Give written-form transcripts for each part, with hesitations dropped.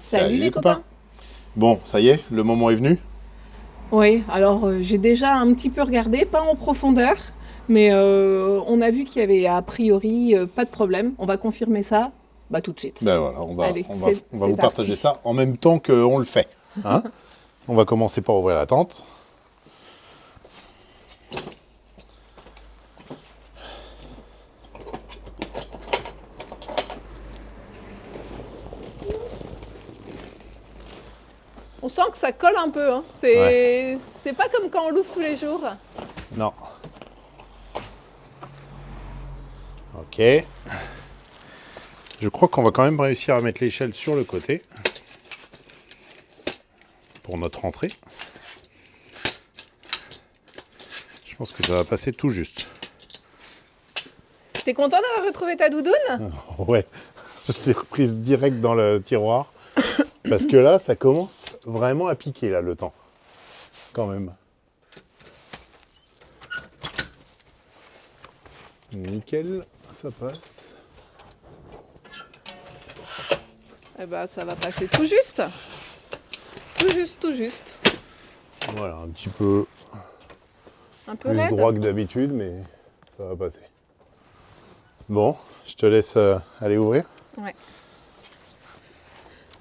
Salut les copains. Bon, ça y est, le moment est venu. Oui, alors j'ai déjà un petit peu regardé, pas en profondeur, mais on a vu qu'il y avait a priori pas de problème. On va confirmer ça tout de suite. Ben voilà, on va, Allez, on va, on va c'est vous partager parti. ça en même temps qu'on le fait. Hein. On va commencer par ouvrir la tente. On sent que ça colle un peu, hein. C'est pas comme quand on l'ouvre tous les jours. Non. Ok. Je crois qu'on va quand même réussir à mettre l'échelle sur le côté. Pour notre entrée. Je pense que ça va passer tout juste. T'es content d'avoir retrouvé ta doudoune? Ouais. Je l'ai reprise direct dans le tiroir. Parce que là, ça commence vraiment à piquer, là, le temps. Quand même. Nickel, ça passe. Eh ben ça va passer tout juste. Tout juste, tout juste. Voilà, un petit peu Un peu plus raide. droit que d'habitude, mais ça va passer. Bon, je te laisse aller ouvrir. Ouais.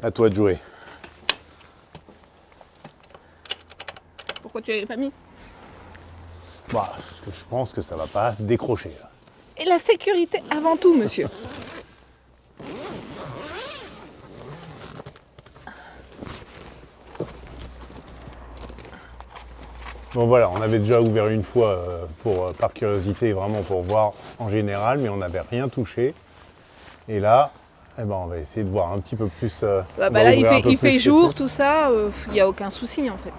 À toi de jouer. Pourquoi tu l'avais pas mis? Bah, parce que je pense que ça va pas se décrocher, là. Et la sécurité avant tout, monsieur. Bon voilà, on avait déjà ouvert une fois par curiosité, vraiment pour voir en général, mais on n'avait rien touché. Et là, eh ben, on va essayer de voir un petit peu plus. On va Là, ouvrir un peu il plus fait ces jour, trucs. tout ça, il n'y a aucun souci en fait.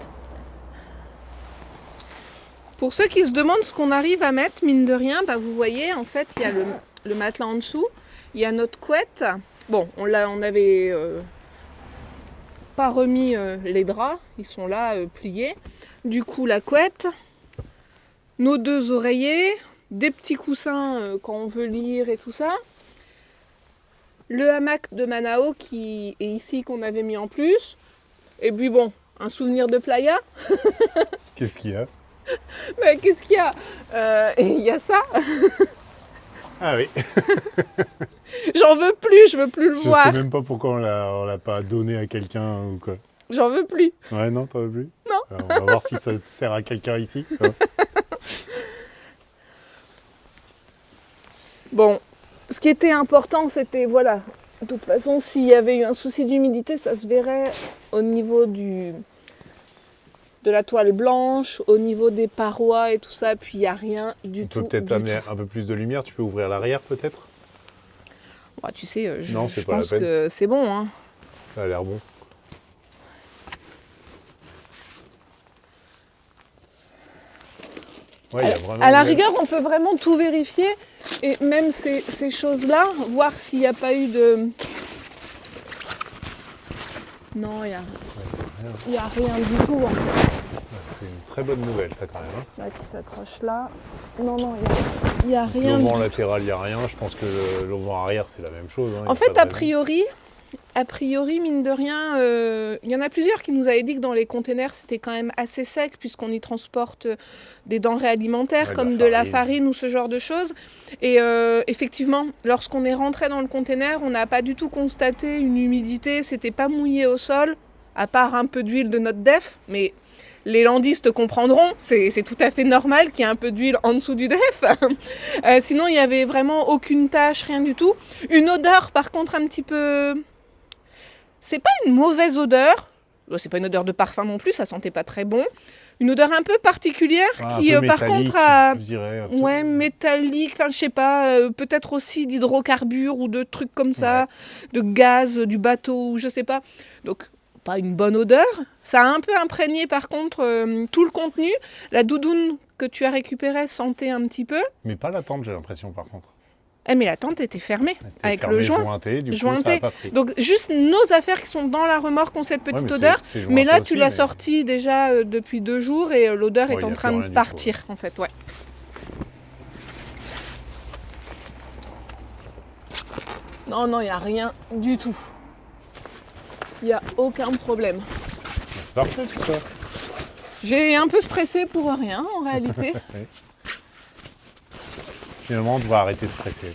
Pour ceux qui se demandent ce qu'on arrive à mettre, mine de rien, vous voyez, en fait, il y a le matelas en dessous, il y a notre couette. Bon, on avait pas remis les draps, ils sont là pliés. Du coup, la couette, nos deux oreillers, des petits coussins quand on veut lire et tout ça. Le hamac de Manao qui est ici, qu'on avait mis en plus. Et puis bon, un souvenir de playa. Qu'est-ce qu'il y a? Mais qu'est-ce qu'il y a? Et il y a ça. Ah oui, J'en veux plus, je veux plus le je voir. sais même pas pourquoi on l'a pas donné à quelqu'un ou quoi. J'en veux plus. Ouais, non, t'en veux plus? Non. Alors, on va voir si ça sert à quelqu'un ici. Bon, ce qui était important, c'était, voilà, de toute façon, s'il y avait eu un souci d'humidité, ça se verrait au niveau de la toile blanche, au niveau des parois et tout ça, puis il n'y a rien du On tout. peut peut-être amener un peu plus de lumière. Tu peux ouvrir l'arrière peut-être? Tu sais, Non, c'est je pas la pense peine. que c'est bon, hein. Ça a l'air bon. Ouais, il y a vraiment À la une- rigueur, on peut vraiment tout vérifier, et même ces choses-là, voir s'il n'y a pas eu de... Non, il n'y a rien du tout, en fait. C'est une très bonne nouvelle, ça, quand même. Hein. Là, qui s'accroche là. Non, il n'y a rien du L'auvent tout. latéral, il n'y a rien. Je pense que l'auvent arrière, c'est la même chose. Hein. Il y En a fait, pas de raison. a priori, mine de rien, il y en a plusieurs qui nous avaient dit que dans les containers, c'était quand même assez sec, puisqu'on y transporte des denrées alimentaires, Ouais, comme de la farine ou ce genre de choses. Et effectivement, lorsqu'on est rentré dans le container, on n'a pas du tout constaté une humidité, c'était pas mouillé au sol, à part un peu d'huile de notre def, mais... Les landistes comprendront, c'est tout à fait normal qu'il y ait un peu d'huile en dessous du def. Sinon, il n'y avait vraiment aucune tache, rien du tout. Une odeur, par contre, un petit peu... C'est pas une mauvaise odeur. C'est pas une odeur de parfum non plus, ça sentait pas très bon. Une odeur un peu particulière Un qui, peu par métallique, contre, a... je dirais. Ouais, métallique, enfin, je sais pas, peut-être aussi d'hydrocarbures ou de trucs comme ça, de gaz du bateau, ou je sais pas. Donc, pas une bonne odeur. Ça a un peu imprégné, par contre, tout le contenu. La doudoune que tu as récupérée sentait un petit peu. Mais pas la tente, j'ai l'impression, par contre. Mais la tente était fermée, Elle était avec fermée, le joint. jointé, du coup, ça Jointé. n'a pas pris. Donc, juste nos affaires qui sont dans la remorque ont cette petite Ouais, mais odeur. c'est Mais là, jointé tu aussi, l'as mais- sorti déjà depuis 2 jours et l'odeur Ouais, est il y en a train plus de rien du partir, en fait, ouais. Non, il n'y a rien du tout. Il n'y a aucun problème. C'est parfait tout ça. J'ai un peu stressé pour rien en réalité. Oui. Finalement, on devrait arrêter de stresser.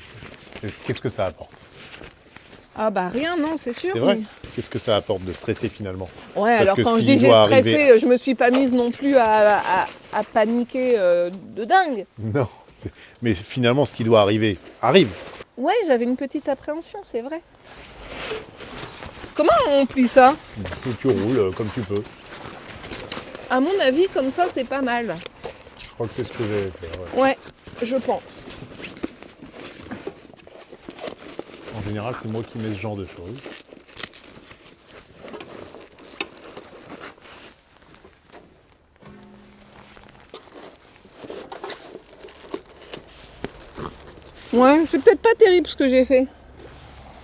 Qu'est-ce que ça apporte? Ah bah rien, non, c'est sûr. C'est vrai. mais- Qu'est-ce que ça apporte de stresser finalement? Ouais, Parce alors que quand ce je qui dis j'ai doit stressé, arriver- je me suis pas mise non plus à paniquer de dingue. Non. Mais finalement, ce qui doit arriver arrive. Ouais, j'avais une petite appréhension, c'est vrai. Comment on plie ça? Tu roules comme tu peux. À mon avis, comme ça, c'est pas mal. Je crois que c'est ce que j'ai fait. Ouais. Ouais, je pense. En général, c'est moi qui mets ce genre de choses. Ouais, c'est peut-être pas terrible ce que j'ai fait.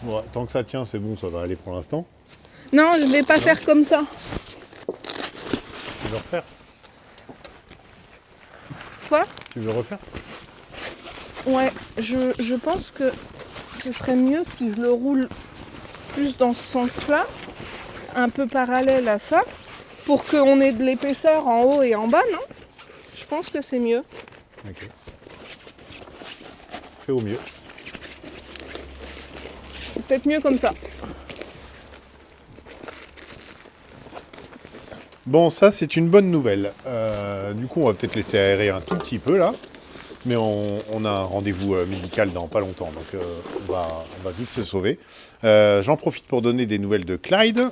Ouais, tant que ça tient, c'est bon, ça va aller pour l'instant. Non, je vais pas faire comme ça. Tu veux refaire? Quoi? Tu veux refaire? Ouais, je pense que ce serait mieux si je le roule plus dans ce sens-là, un peu parallèle à ça, pour qu'on ait de l'épaisseur en haut et en bas, non? Je pense que c'est mieux. Ok. Fais au mieux. C'est peut-être mieux comme ça. Bon, ça, c'est une bonne nouvelle. Du coup, on va peut-être laisser aérer un tout petit peu, là. Mais on a un rendez-vous médical dans pas longtemps, donc on va vite se sauver. J'en profite pour donner des nouvelles de Clyde,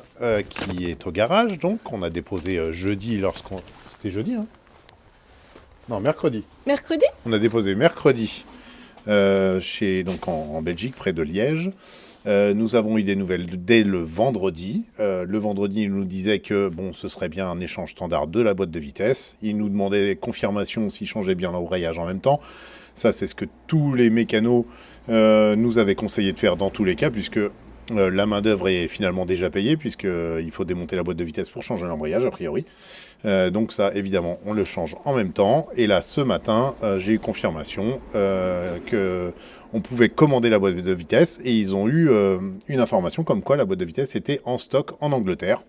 qui est au garage, donc, qu'on a déposé jeudi lorsqu'on... C'était jeudi, hein? Non, mercredi. Mercredi? On a déposé mercredi donc en Belgique, près de Liège. Nous avons eu des nouvelles dès le vendredi. Le vendredi, il nous disait que bon, ce serait bien un échange standard de la boîte de vitesse. Il nous demandait confirmation s'il changeait bien l'embrayage en même temps. Ça, c'est ce que tous les mécanos nous avaient conseillé de faire dans tous les cas, puisque la main-d'œuvre est finalement déjà payée, puisqu'il faut démonter la boîte de vitesse pour changer l'embrayage, a priori. Donc ça, évidemment, on le change en même temps. Et là, ce matin, j'ai eu confirmation qu'on pouvait commander la boîte de vitesse. Et ils ont eu une information comme quoi la boîte de vitesse était en stock en Angleterre.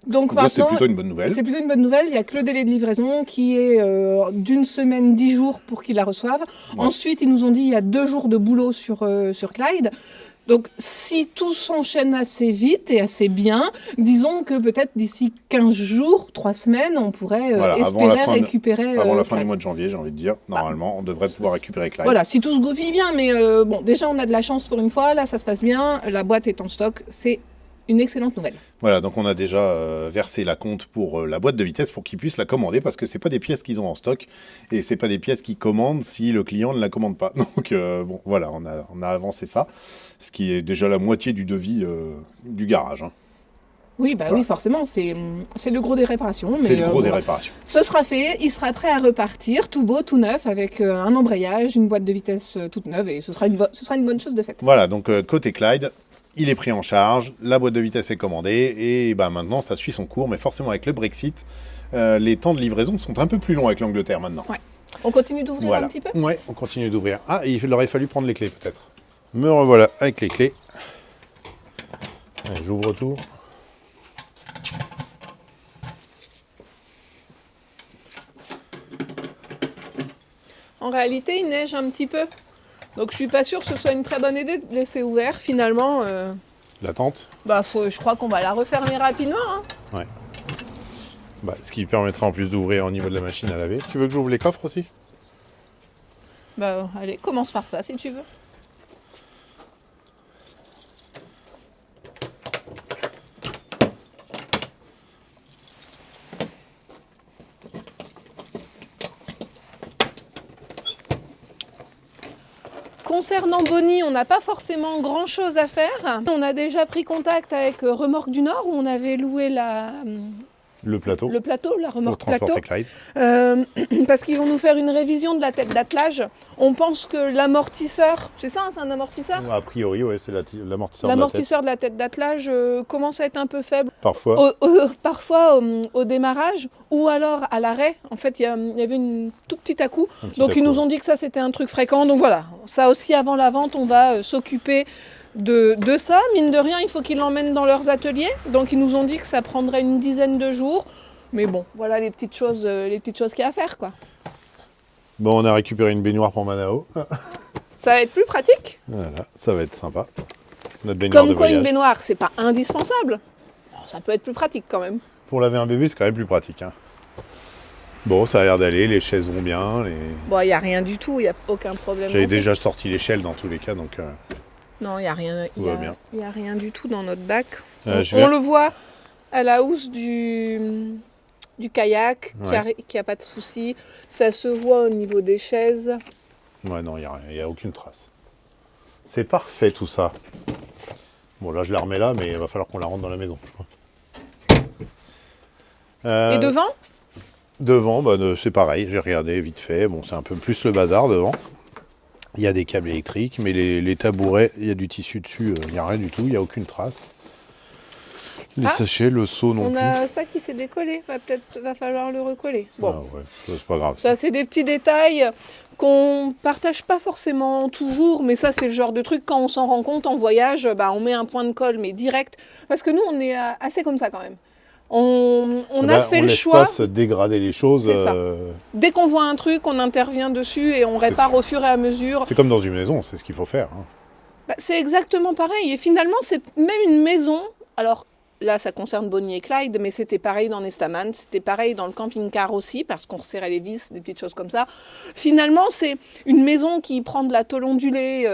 Donc Ça, c'est maintenant, plutôt une bonne nouvelle. c'est plutôt une bonne nouvelle. Il n'y a que le délai de livraison qui est d'une semaine, 10 jours pour qu'ils la reçoivent. Ouais. Ensuite, ils nous ont dit il y a 2 jours de boulot sur Clyde. Donc, si tout s'enchaîne assez vite et assez bien, disons que peut-être d'ici 15 jours, 3 semaines, on pourrait Voilà, espérer récupérer Avant la fin Clyde. du mois de janvier, j'ai envie de dire, normalement, on devrait pouvoir récupérer Clyde. Voilà, si tout se goupille bien, mais bon, déjà on a de la chance pour une fois, là ça se passe bien, la boîte est en stock, c'est une excellente nouvelle. Voilà, donc on a déjà versé la compte pour la boîte de vitesse pour qu'ils puissent la commander, parce que c'est pas des pièces qu'ils ont en stock, et c'est pas des pièces qu'ils commandent si le client ne la commande pas. Donc bon, voilà, on a avancé ça, ce qui est déjà la moitié du devis du garage. Hein. Oui, bah Voilà. oui, forcément, c'est le gros des réparations. C'est mais, le gros des bon, réparations. ce sera fait, il sera prêt à repartir, tout beau, tout neuf, avec un embrayage, une boîte de vitesse toute neuve, et ce sera une bonne chose de faite. Voilà, donc côté Clyde, il est pris en charge, la boîte de vitesse est commandée, et bah, maintenant ça suit son cours, mais forcément avec le Brexit, les temps de livraison sont un peu plus longs avec l'Angleterre maintenant. Ouais. On continue d'ouvrir Voilà. un petit peu? Ouais, on continue d'ouvrir. Ah, et il aurait fallu prendre les clés peut-être. Me revoilà avec les clés. Allez, j'ouvre tout. En réalité, il neige un petit peu. Donc je suis pas sûre que ce soit une très bonne idée de laisser ouvert finalement. La tente. Bah je crois qu'on va la refermer rapidement. Hein. Ouais. Bah, ce qui permettra en plus d'ouvrir au niveau de la machine à laver. Tu veux que j'ouvre les coffres aussi? Bah allez, commence par ça si tu veux. Concernant Bonnie, on n'a pas forcément grand chose à faire. On a déjà pris contact avec Remorque du Nord où on avait loué Le plateau. le plateau, la pour remorque plateau. transporter Clyde. Parce qu'ils vont nous faire une révision de la tête d'attelage. On pense que l'amortisseur, c'est ça, c'est un amortisseur? A priori, ouais, c'est l'amortisseur de la tête. L'amortisseur de la tête d'attelage commence à être un peu faible. Parfois. Parfois au démarrage ou alors à l'arrêt. En fait, il y avait une tout petit à-coup. Un petit Donc ils à-coup, nous ont dit que ça c'était un truc fréquent. Donc voilà, ça aussi avant la vente, on va s'occuper de ça. Mine de rien, il faut qu'ils l'emmènent dans leurs ateliers. Donc ils nous ont dit que ça prendrait une dizaine de jours. Mais bon, voilà les petites choses qu'il y a à faire, quoi. Bon, on a récupéré une baignoire pour Manao. Ça va être plus pratique. Voilà, ça va être sympa. Notre baignoire Comme de quoi, voyage. une baignoire, c'est pas indispensable. Bon, ça peut être plus pratique quand même. Pour laver un bébé, c'est quand même plus pratique. Hein. Bon, ça a l'air d'aller, les chaises vont bien. Bon, il n'y a rien du tout, il n'y a aucun problème. J'avais déjà sorti l'échelle dans tous les cas, donc Non, il n'y a rien. tout va bien. Il n'y a rien du tout dans notre bac. On vais- le voit à la housse du kayak, Ouais. qui a pas de souci. Ça se voit au niveau des chaises. Ouais, non, il n'y a aucune trace. C'est parfait tout ça. Bon, là, je la remets là, mais il va falloir qu'on la rentre dans la maison. Je crois. Et devant? Devant, bah, c'est pareil, j'ai regardé vite fait. Bon, c'est un peu plus le bazar devant. Il y a des câbles électriques, mais les tabourets, il y a du tissu dessus, il n'y a rien du tout, il n'y a aucune trace. Les sachets, le seau non On plus. a ça qui s'est décollé, va falloir le recoller. Bon, Ah ouais, ça, c'est pas grave. ça c'est des petits détails qu'on partage pas forcément toujours, mais ça c'est le genre de truc, quand on s'en rend compte en voyage, bah, on met un point de colle, mais direct. Parce que nous on est assez comme ça quand même. On a fait on le laisse choix. pas se dégrader les choses. C'est ça. Dès qu'on voit un truc, on intervient dessus et on répare au fur et à mesure. C'est comme dans une maison, c'est ce qu'il faut faire. Hein. Bah, c'est exactement pareil. Et finalement, c'est même une maison. Alors là, ça concerne Bonnie et Clyde, mais c'était pareil dans Nestaman, c'était pareil dans le camping-car aussi, parce qu'on resserrait les vis, des petites choses comme ça. Finalement, c'est une maison qui prend de la tôle ondulée,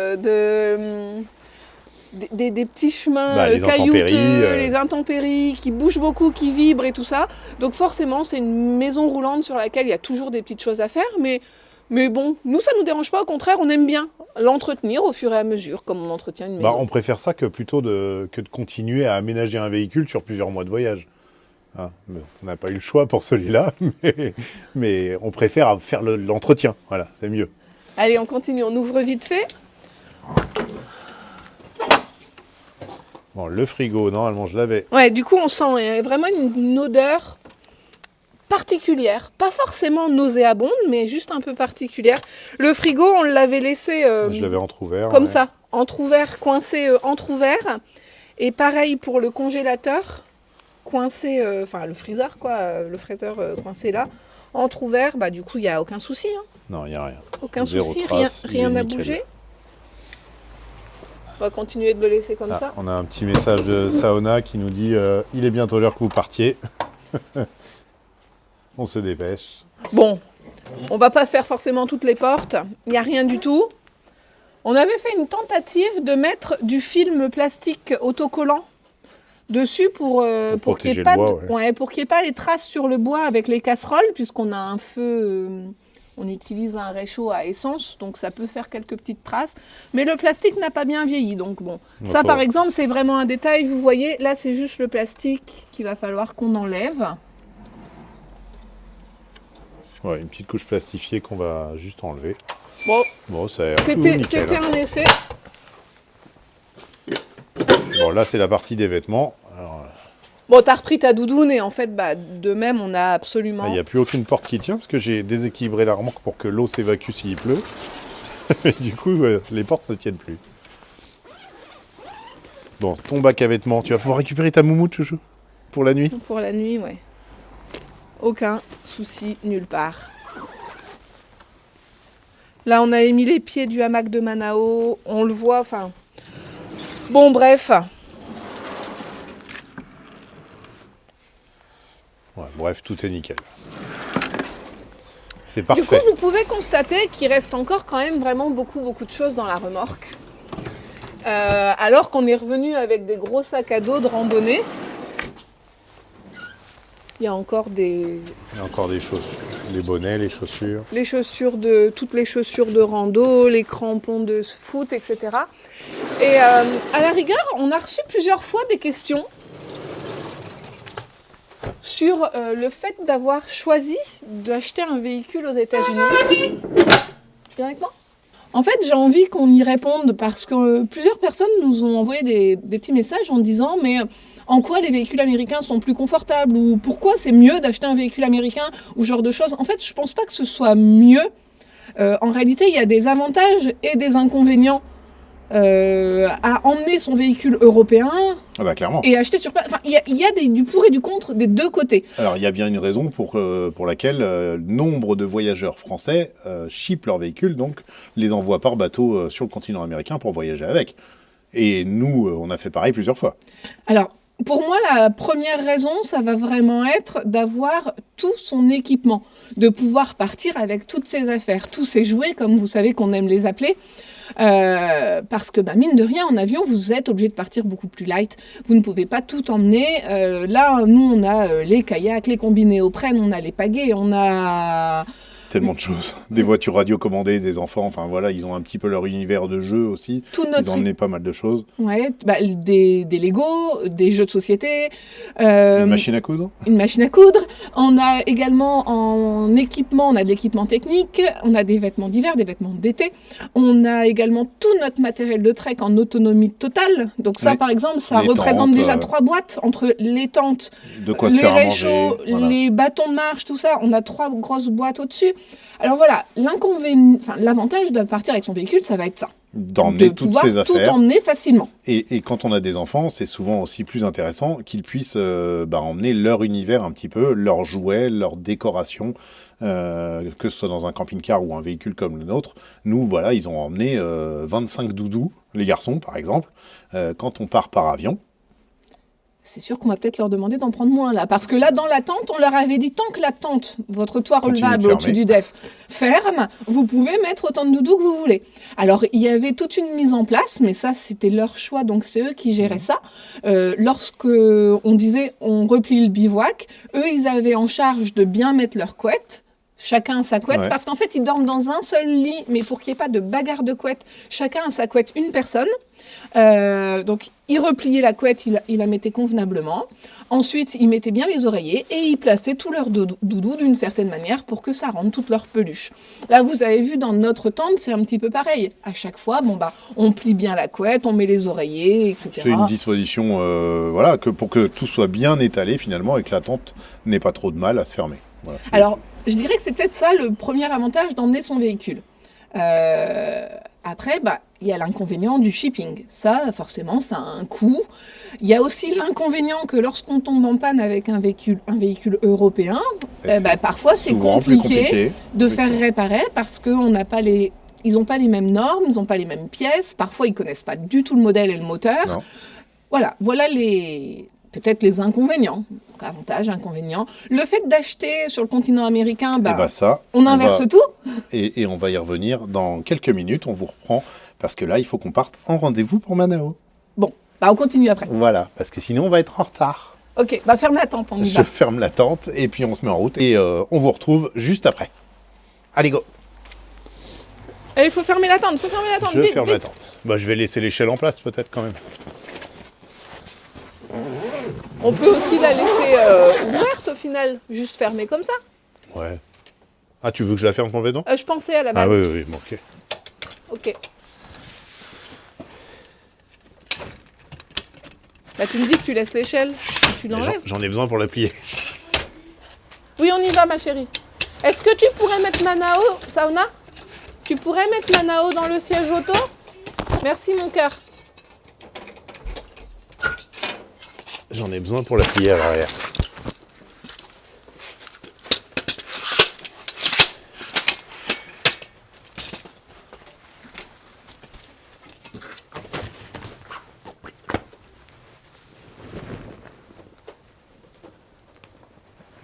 des petits chemins Les caillouteux, intempéries, les intempéries, qui bougent beaucoup, qui vibrent et tout ça. Donc forcément, c'est une maison roulante sur laquelle il y a toujours des petites choses à faire, mais bon, nous, ça ne nous dérange pas, au contraire, on aime bien l'entretenir au fur et à mesure, comme on entretient une maison. On préfère ça que plutôt que de continuer à aménager un véhicule sur plusieurs mois de voyage. Hein, on n'a pas eu le choix pour celui-là, mais on préfère faire l'entretien. Voilà, c'est mieux. Allez, on continue, on ouvre vite fait. Bon, le frigo, normalement, je l'avais. Ouais, du coup, on sent vraiment une odeur particulière. Pas forcément nauséabonde, mais juste un peu particulière. Le frigo, on l'avait laissé Je l'avais entrouvert. comme ça, entrouvert, coincé, entrouvert. Et pareil pour le congélateur, coincé, enfin le freezer, quoi, le freezer coincé là, entrouvert. Bah, du coup, il n'y a aucun souci. Hein. Non, il n'y a rien. Aucun Zéro souci, trace, rien il est n'a nickel. bougé. On va continuer de le laisser comme ça. On a un petit message de Saona qui nous dit il est bientôt l'heure que vous partiez. On se dépêche. Bon, on va pas faire forcément toutes les portes, il n'y a rien du tout. On avait fait une tentative de mettre du film plastique autocollant dessus pour qu'il n'y ait, protéger pas les traces sur le bois avec les casseroles, puisqu'on a un feu, on utilise un réchaud à essence, donc ça peut faire quelques petites traces. Mais le plastique n'a pas bien vieilli, donc bon. Ça par exemple, c'est vraiment un détail, vous voyez, là c'est juste le plastique qu'il va falloir qu'on enlève. Ouais, une petite couche plastifiée qu'on va juste enlever. Bon, c'était un essai. Bon, là, c'est la partie des vêtements. Alors, bon, t'as repris ta doudoune et en fait, bah, de même, on a absolument... il n'y a plus aucune porte qui tient parce que j'ai déséquilibré la remorque pour que l'eau s'évacue s'il pleut. Et du coup, les portes ne tiennent plus. Bon, ton bac à vêtements, tu vas pouvoir récupérer ta moumoute, chouchou, pour la nuit. Pour la nuit, ouais. Aucun souci, nulle part. Là, on a mis les pieds du hamac de Manao. On le voit, enfin... Bon, bref. Ouais, bref, tout est nickel. C'est parfait. Du coup, vous pouvez constater qu'il reste encore quand même vraiment beaucoup de choses dans la remorque. Alors qu'on est revenu avec des gros sacs à dos de randonnée. Il y a encore des chaussures, les bonnets, les chaussures. Toutes les chaussures de rando, les crampons de foot, etc. Et à la rigueur, on a reçu plusieurs fois des questions sur le fait d'avoir choisi d'acheter un véhicule aux États-Unis. Tu viens avec moi ? En fait, j'ai envie qu'on y réponde parce que plusieurs personnes nous ont envoyé des petits messages en disant « mais en quoi les véhicules américains sont plus confortables ?» ou « pourquoi c'est mieux d'acheter un véhicule américain ?» ou ce genre de choses. En fait, je ne pense pas que ce soit mieux. En réalité, il y a des avantages et des inconvénients à emmener son véhicule européen Ah bah clairement. et acheter sur place. Enfin, il y a du pour et du contre des deux côtés. Alors, il y a bien une raison pour laquelle nombre de voyageurs français shippent leur véhicule, donc les envoient par bateau sur le continent américain pour voyager avec. Et nous, on a fait pareil plusieurs fois. Alors, pour moi, la première raison, ça va vraiment être d'avoir tout son équipement, de pouvoir partir avec toutes ses affaires, tous ses jouets, comme vous savez qu'on aime les appeler. Parce que mine de rien, en avion, vous êtes obligé de partir beaucoup plus light. Vous ne pouvez pas tout emmener. Là, nous, on a les kayaks, les combinés au prenne, on a les pagaies, on a... Tellement de choses. Des voitures radiocommandées, des enfants, enfin voilà, ils ont un petit peu leur univers de jeu aussi. Ils ont emmené pas mal de choses. Ouais, des Lego, des jeux de société. Une machine à coudre. Une machine à coudre. On a également en équipement, on a de l'équipement technique, on a des vêtements d'hiver, des vêtements d'été. On a également tout notre matériel de trek en autonomie totale. Donc ça, par exemple, ça représente déjà 3 boîtes entre les tentes, de quoi se faire à manger, les bâtons de marche, tout ça. On a 3 grosses boîtes au-dessus. Alors voilà, l'avantage de partir avec son véhicule, ça va être ça. D'emmener toutes ses affaires. Tout emmener facilement. Et quand on a des enfants, c'est souvent aussi plus intéressant qu'ils puissent emmener leur univers un petit peu, leurs jouets, leurs décorations, que ce soit dans un camping-car ou un véhicule comme le nôtre. Nous, voilà, ils ont emmené 25 doudous, les garçons par exemple, quand on part par avion. C'est sûr qu'on va peut-être leur demander d'en prendre moins là. Parce que là, dans la tente, on leur avait dit, tant que la tente, votre toit relevable au-dessus du def, ferme, vous pouvez mettre autant de doudous que vous voulez. Alors, il y avait toute une mise en place, mais ça, c'était leur choix, donc c'est eux qui géraient ça. Lorsque on disait, on replie le bivouac, eux, ils avaient en charge de bien mettre leur couette. Chacun sa couette, parce qu'en fait, ils dorment dans un seul lit, mais pour qu'il n'y ait pas de bagarre de couette, chacun a sa couette, une personne. Donc, il repliait la couette, il la mettait convenablement. Ensuite, il mettait bien les oreillers et il plaçait tout leur doudou d'une certaine manière pour que ça rende toute leur peluche. Là, vous avez vu, dans notre tente, c'est un petit peu pareil. À chaque fois, on plie bien la couette, on met les oreillers, etc. C'est une disposition, pour que tout soit bien étalé finalement et que la tente n'ait pas trop de mal à se fermer. Voilà. Alors, je dirais que c'est peut-être ça le premier avantage d'emmener son véhicule. Après, il y a l'inconvénient du shipping. Ça, forcément, ça a un coût. Il y a aussi l'inconvénient que lorsqu'on tombe en panne avec un véhicule européen, parfois c'est compliqué de faire réparer parce qu'ils n'ont pas les mêmes normes, ils n'ont pas les mêmes pièces. Parfois, ils ne connaissent pas du tout le modèle et le moteur. Non. Voilà peut-être les inconvénients. Donc, avantages, inconvénients. Le fait d'acheter sur le continent américain, on inverse tout. Et on va y revenir dans quelques minutes. On vous reprend parce que là, il faut qu'on parte en rendez-vous pour Manao. Bon, on continue après. Voilà, parce que sinon, on va être en retard. Ok, ferme la tente, on y va. Je ferme la tente et puis on se met en route. Et on vous retrouve juste après. Allez, go. Et il faut fermer la tente, Je ferme la tente. Je vais laisser l'échelle en place peut-être quand même. On peut aussi la laisser ouverte au final, juste fermée comme ça. Ouais. Ah, tu veux que je la ferme complètement ? Je pensais à la base. Ah oui, bon, ok. Ok. Tu me dis que tu laisses l'échelle, tu l'enlèves. J'en ai besoin pour la plier. Oui, on y va, ma chérie. Est-ce que tu pourrais mettre Manao, Sauna ? Tu pourrais mettre Manao dans le siège auto ? Merci, mon cœur. J'en ai besoin pour la plier à l'arrière.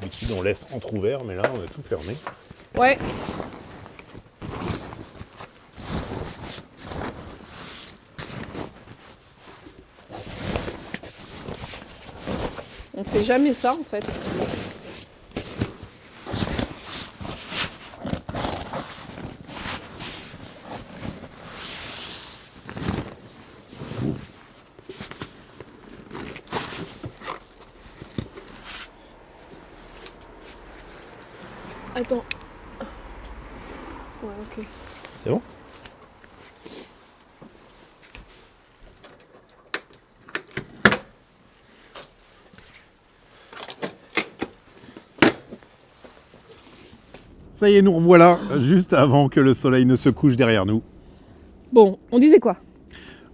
D'habitude, on laisse entrouvert, mais là, on a tout fermé. Ouais. On fait jamais ça en fait. Attends. Ouais, ok. C'est bon ? Ça y est, nous revoilà, juste avant que le soleil ne se couche derrière nous. Bon, on disait quoi ?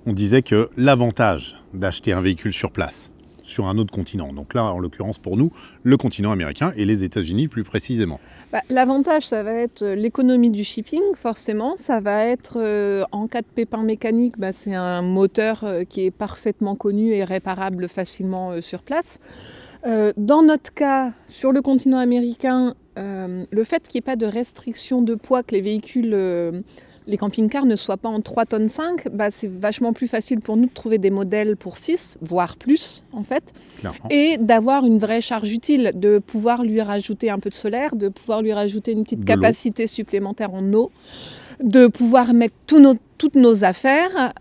on disait que l'avantage d'acheter un véhicule sur place, sur un autre continent, donc là, en l'occurrence pour nous, le continent américain et les États-Unis plus précisément. L'avantage, ça va être l'économie du shipping, forcément. Ça va être, en cas de pépin mécanique, c'est un moteur qui est parfaitement connu et réparable facilement sur place. Dans notre cas, sur le continent américain, le fait qu'il n'y ait pas de restriction de poids, que les véhicules, les camping-cars ne soient pas en 3,5 tonnes, c'est vachement plus facile pour nous de trouver des modèles pour 6, voire plus en fait. Clairement. Et d'avoir une vraie charge utile, de pouvoir lui rajouter un peu de solaire, de pouvoir lui rajouter une petite capacité supplémentaire en eau, de pouvoir mettre toutes nos affaires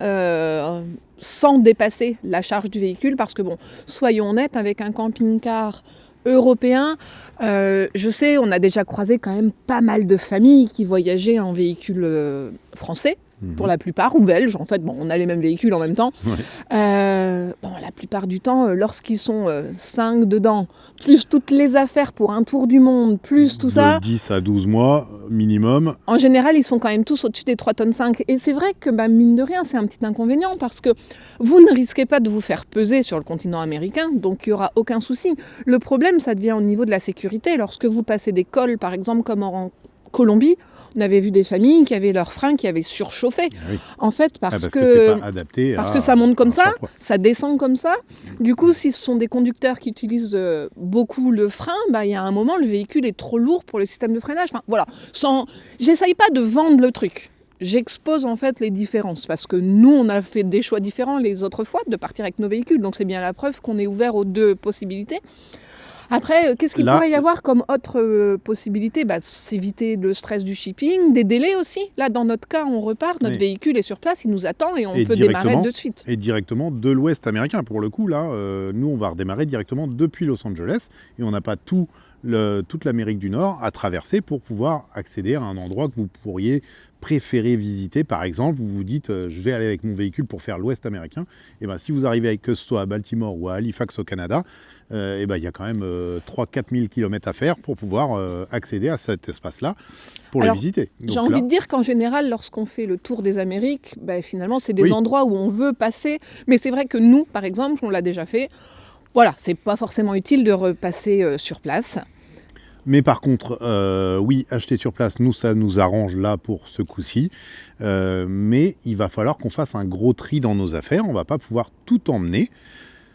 sans dépasser la charge du véhicule, parce que soyons honnêtes, avec un camping-car européen, je sais, on a déjà croisé quand même pas mal de familles qui voyageaient en véhicule français, pour la plupart, ou belges. En fait, on a les mêmes véhicules en même temps. Ouais. La plupart du temps, lorsqu'ils sont 5 dedans, plus toutes les affaires pour un tour du monde, plus tout ça... De 10 à 12 mois minimum. En général, ils sont quand même tous au-dessus des 3,5 tonnes. Et c'est vrai que, mine de rien, c'est un petit inconvénient, parce que vous ne risquez pas de vous faire peser sur le continent américain, donc il n'y aura aucun souci. Le problème, ça devient au niveau de la sécurité. Lorsque vous passez des cols, par exemple, comme en Colombie, on avait vu des familles qui avaient leurs freins qui avaient surchauffé. Oui. En fait, parce que c'est pas adapté parce que ça monte comme ça, surpoids. ça descend comme ça. Du coup, si ce sont des conducteurs qui utilisent beaucoup le frein, il y a un moment, le véhicule est trop lourd pour le système de freinage. Enfin, voilà. J'essaye pas de vendre le truc. J'expose en fait les différences, parce que nous, on a fait des choix différents les autres fois de partir avec nos véhicules. Donc c'est bien la preuve qu'on est ouvert aux deux possibilités. Après, qu'est-ce qu'il pourrait y avoir comme autre possibilité ? S'éviter le stress du shipping, des délais aussi. Là, dans notre cas, on repart, notre véhicule est sur place, il nous attend et on peut démarrer de suite. Et directement de l'Ouest américain. Pour le coup, là, nous, on va redémarrer directement depuis Los Angeles et on n'a pas toute l'Amérique du Nord à traverser pour pouvoir accéder à un endroit que vous pourriez préférer visiter. Par exemple, vous vous dites, je vais aller avec mon véhicule pour faire l'Ouest américain. Et si vous arrivez que ce soit à Baltimore ou à Halifax au Canada, il y a quand même 3-4 000 km à faire pour pouvoir accéder à cet espace-là pour le visiter. Donc, j'ai envie de dire qu'en général, lorsqu'on fait le tour des Amériques, finalement, c'est des endroits où on veut passer. Mais c'est vrai que nous, par exemple, on l'a déjà fait. Voilà, c'est pas forcément utile de repasser sur place. Mais par contre, oui, acheter sur place, nous, ça nous arrange là pour ce coup-ci. Mais il va falloir qu'on fasse un gros tri dans nos affaires. On ne va pas pouvoir tout emmener.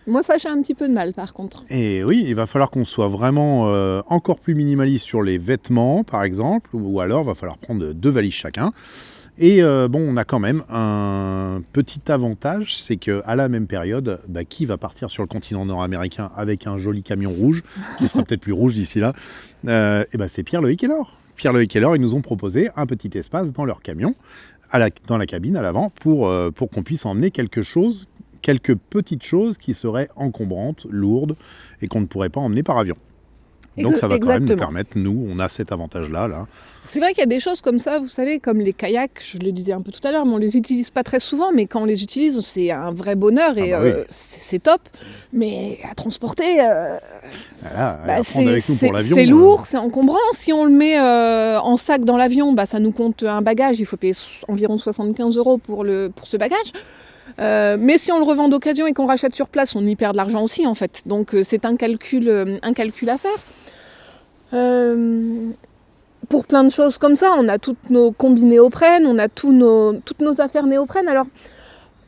Moi, ça, j'ai un petit peu de mal, par contre. Et oui, il va falloir qu'on soit vraiment encore plus minimaliste sur les vêtements, par exemple. Ou alors, il va falloir prendre 2 valises chacun. Et on a quand même un petit avantage, c'est qu'à la même période, qui va partir sur le continent nord-américain avec un joli camion rouge, qui sera peut-être plus rouge d'ici là, c'est Pierre-Loïc et Laure. Pierre-Loïc et Laure, ils nous ont proposé un petit espace dans leur camion, dans la cabine à l'avant, pour qu'on puisse emmener quelques petites choses qui seraient encombrantes, lourdes, et qu'on ne pourrait pas emmener par avion. Donc ça va quand même nous permettre, nous, on a cet avantage-là, là. C'est vrai qu'il y a des choses comme ça, vous savez, comme les kayaks, je le disais un peu tout à l'heure, mais on les utilise pas très souvent, mais quand on les utilise, c'est un vrai bonheur et c'est top. Mais à transporter, à prendre avec nous pour l'avion, c'est lourd, c'est encombrant. Si on le met en sac dans l'avion, ça nous compte un bagage, il faut payer environ 75 € pour ce bagage. Mais si on le revend d'occasion et qu'on rachète sur place, on y perd de l'argent aussi en fait. Donc c'est un calcul à faire. Pour plein de choses comme ça, on a toutes nos combis néoprène, on a toutes nos affaires néoprène. Alors,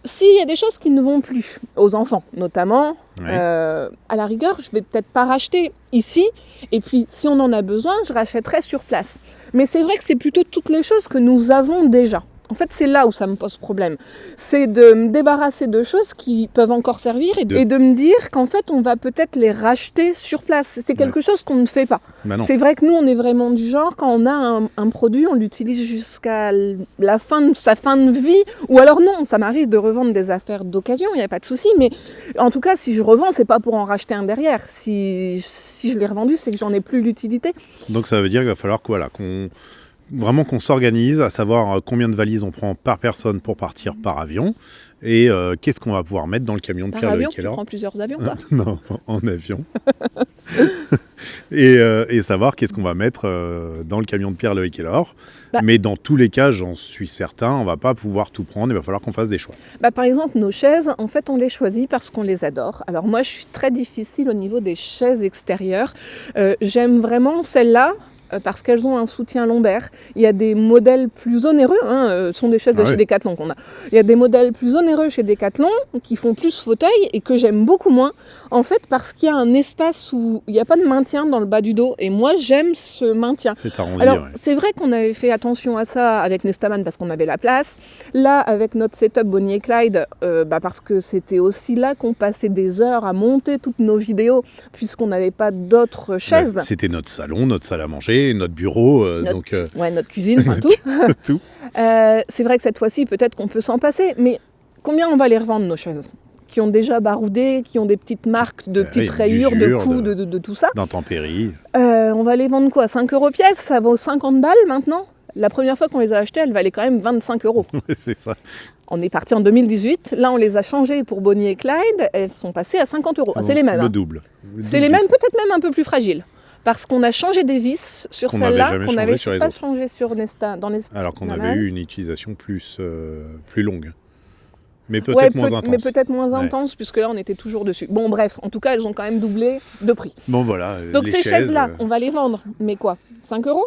s'il y a des choses qui ne vont plus, aux enfants notamment, à la rigueur, je vais peut-être pas racheter ici, et puis si on en a besoin, je rachèterai sur place. Mais c'est vrai que c'est plutôt toutes les choses que nous avons déjà. En fait, c'est là où ça me pose problème. C'est de me débarrasser de choses qui peuvent encore servir et de me dire qu'en fait, on va peut-être les racheter sur place. C'est quelque chose qu'on ne fait pas. C'est vrai que nous, on est vraiment du genre, quand on a un produit, on l'utilise jusqu'à la fin de sa fin de vie. Ou alors non, ça m'arrive de revendre des affaires d'occasion, il n'y a pas de souci. Mais en tout cas, si je revends, c'est pas pour en racheter un derrière. Si je l'ai revendu, c'est que j'en ai plus l'utilité. Donc ça veut dire qu'il va falloir qu'on s'organise, à savoir combien de valises on prend par personne pour partir par avion et qu'est-ce qu'on va pouvoir mettre dans le camion de Pierre-Loïc et Laure. Tu prends plusieurs avions, quoi. Non, en avion. et savoir qu'est-ce qu'on va mettre dans le camion de Pierre, Loïc et Laure. Mais dans tous les cas, j'en suis certain, on va pas pouvoir tout prendre, il va falloir qu'on fasse des choix. Par exemple, nos chaises, en fait, on les choisit parce qu'on les adore. Alors moi, je suis très difficile au niveau des chaises extérieures. J'aime vraiment celles-là, parce qu'elles ont un soutien lombaire. Il y a des modèles plus onéreux, ce sont des chaises de chez Decathlon qu'on a. Il y a des modèles plus onéreux chez Decathlon qui font plus fauteuil et que j'aime beaucoup moins, en fait, parce qu'il y a un espace où il n'y a pas de maintien dans le bas du dos. Et moi, j'aime ce maintien. C'est arrondi, alors, c'est vrai qu'on avait fait attention à ça avec Nestaman parce qu'on avait la place. Là, avec notre setup Bonnie et Clyde, parce que c'était aussi là qu'on passait des heures à monter toutes nos vidéos, puisqu'on n'avait pas d'autres chaises. C'était notre salon, notre salle à manger, notre bureau. Notre cuisine, enfin tout. Tout. C'est vrai que cette fois-ci, peut-être qu'on peut s'en passer, mais combien on va les revendre, nos chaises ? Qui ont déjà baroudé, qui ont des petites marques de petites rayures, de coups, de tout ça. D'intempéries. On va les vendre quoi ? 5 € pièce ? Ça vaut 50 balles maintenant ? La première fois qu'on les a achetées, elles valaient quand même 25 €. C'est ça. On est parti en 2018. Là, on les a changées pour Bonnie et Clyde. Elles sont passées à 50 €. C'est les mêmes. Le double. C'est les mêmes, peut-être même un peu plus fragiles. Parce qu'on a changé des vis sur celle-là, qu'on n'avait pas changé sur Nesta. Alors qu'on avait eu une utilisation plus longue. Mais peut-être moins intense. Mais peut-être moins intense, puisque là, on était toujours dessus. Bon, bref, en tout cas, elles ont quand même doublé de prix. Bon, voilà. Donc ces chaises-là, on va les vendre. Mais quoi ? 5 €?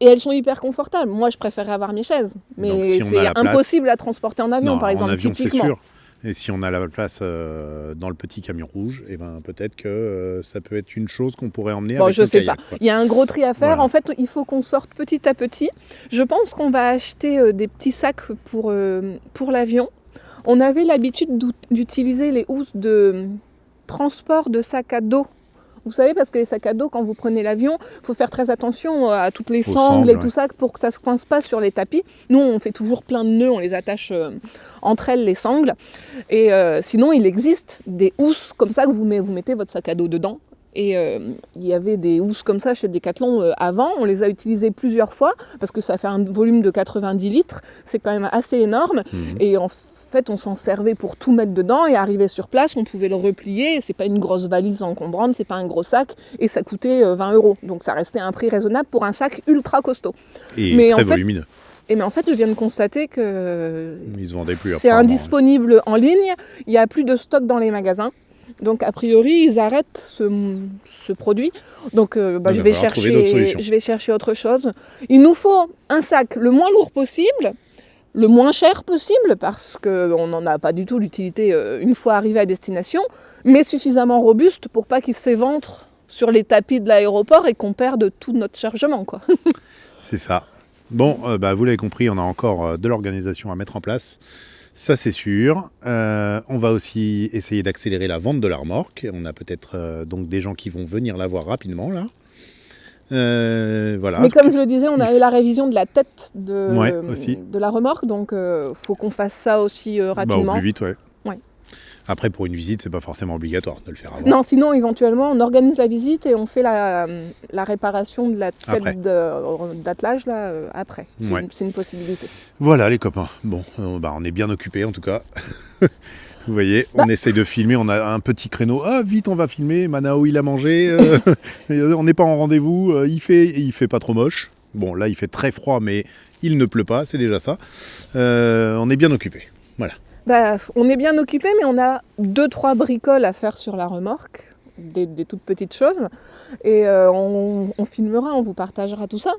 Et elles sont hyper confortables. Moi, je préférerais avoir mes chaises. Mais c'est impossible à transporter en avion, par exemple. En avion, typiquement. c'est sûr. Et si on a la place dans le petit camion rouge, peut-être que ça peut être une chose qu'on pourrait emmener avec je nos sais kayak, pas. quoi. Il y a un gros tri à faire. Voilà. En fait, il faut qu'on sorte petit à petit. Je pense qu'on va acheter des petits sacs pour l'avion. On avait l'habitude d'utiliser les housses de transport de sacs à dos. Vous savez, parce que les sacs à dos, quand vous prenez l'avion, il faut faire très attention à toutes les sangles et tout ça tout ça ne se coince pas sur les tapis. Nous, on fait toujours plein de nœuds, on les attache entre elles, les sangles. Et sinon, il existe des housses comme ça que vous mettez votre sac à dos dedans. Et il y avait des housses comme ça chez Decathlon avant, on les a utilisées plusieurs fois, parce que ça fait un volume de 90 litres, c'est quand même assez énorme. Et en fait, on s'en servait pour tout mettre dedans et arrivé sur place, on pouvait le replier. C'est pas une grosse valise encombrante, c'est pas un gros sac et ça coûtait 20 €. Donc ça restait un prix raisonnable pour un sac ultra costaud. Et très volumineux. Mais en fait, je viens de constater que ils se vendaient plus, c'est indisponible en ligne. Il n'y a plus de stock dans les magasins. Donc a priori, ils arrêtent ce produit. Donc je vais chercher autre chose. Il nous faut un sac le moins lourd possible, le moins cher possible, parce qu'on n'en a pas du tout l'utilité une fois arrivé à destination, mais suffisamment robuste pour pas qu'il s'éventre sur les tapis de l'aéroport et qu'on perde tout notre chargement, quoi. C'est ça. Bon, vous l'avez compris, on a encore de l'organisation à mettre en place. Ça, c'est sûr. On va aussi essayer d'accélérer la vente de la remorque. On a peut-être donc des gens qui vont venir la voir rapidement, là. Voilà. Mais comme je le disais, on a eu la révision de la tête de la remorque, donc faut qu'on fasse ça aussi rapidement. Au plus vite, ouais. Après, pour une visite, c'est pas forcément obligatoire de le faire avant. Non, sinon, éventuellement, on organise la visite et on fait la réparation de la tête d'attelage là, après. C'est une possibilité. Voilà, les copains. Bon, on est bien occupés, en tout cas. Vous voyez, on essaye de filmer, on a un petit créneau. Ah, vite, on va filmer. Manao, il a mangé. On n'est pas en rendez-vous. Il fait pas trop moche. Bon, là, il fait très froid, mais il ne pleut pas, c'est déjà ça. On est bien occupés. Voilà. On est bien occupés, mais on a 2-3 bricoles à faire sur la remorque, des toutes petites choses. Et on filmera, on vous partagera tout ça.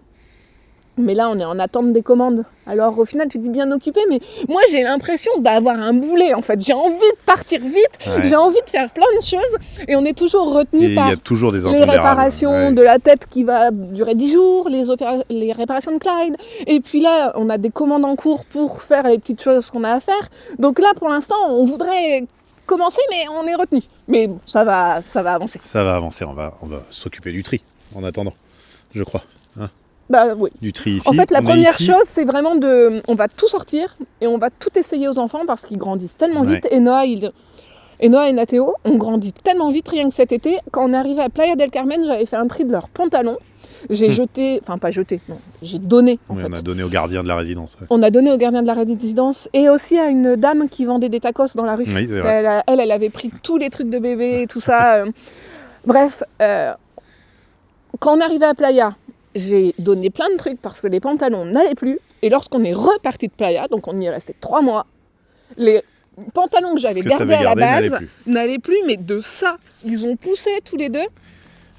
Mais là, on est en attente des commandes. Alors, au final, tu te dis bien occupé, mais moi, j'ai l'impression d'avoir un boulet, en fait. J'ai envie de partir vite, j'ai envie de faire plein de choses, et on est toujours retenu par les réparations de la tête qui va durer 10 jours, les réparations de Clyde. Et puis là, on a des commandes en cours pour faire les petites choses qu'on a à faire. Donc là, pour l'instant, on voudrait commencer, mais on est retenu. Mais bon, ça va avancer. Ça va avancer, on va s'occuper du tri, en attendant, je crois. Oui. Du tri ici. En fait, la première chose, c'est vraiment on va tout sortir et on va tout essayer aux enfants parce qu'ils grandissent tellement vite. Et Noah et Nathéo ont grandi tellement vite, rien que cet été. Quand on est arrivé à Playa del Carmen, j'avais fait un tri de leurs pantalons. J'ai j'ai donné. On a donné au gardien de la résidence. Ouais. On a donné au gardien de la résidence et aussi à une dame qui vendait des tacos dans la rue. Oui, c'est vrai. Elle avait pris tous les trucs de bébé et tout ça. Bref. quand on arrivait à Playa, j'ai donné plein de trucs parce que les pantalons n'allaient plus. Et lorsqu'on est reparti de Playa, donc on y est resté 3 mois, les pantalons que j'avais gardés à la base n'allaient plus, mais de ça, ils ont poussé tous les deux.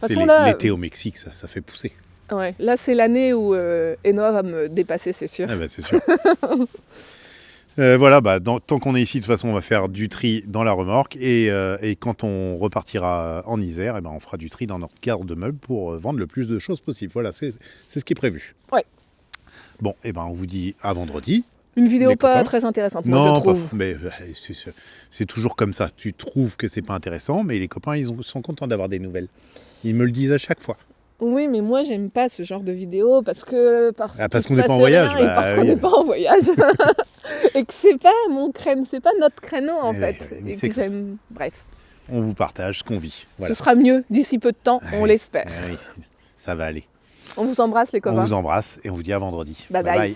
C'est l'été au Mexique, ça fait pousser. Ouais, là c'est l'année où Enoa va me dépasser, c'est sûr. Ah bah, c'est sûr. Voilà, tant qu'on est ici, de toute façon, on va faire du tri dans la remorque. Et quand on repartira en Isère, on fera du tri dans notre garde-meuble pour vendre le plus de choses possible. Voilà, c'est ce qui est prévu. Ouais. Bon, on vous dit à vendredi. Une vidéo pas très intéressante, moi je trouve. Mais c'est toujours comme ça. Tu trouves que c'est pas intéressant, mais les copains, ils sont contents d'avoir des nouvelles. Ils me le disent à chaque fois. Oui, mais moi j'aime pas ce genre de vidéo parce qu'on n'est pas en voyage. Et parce qu'on n'est pas en voyage. Et que c'est pas mon créneau, c'est pas notre créneau en fait. Et que j'aime. Bref. On vous partage ce qu'on vit. Voilà. Ce sera mieux d'ici peu de temps, on l'espère. Oui, ça va aller. On vous embrasse les copains. On vous embrasse et on vous dit à vendredi. Bye bye.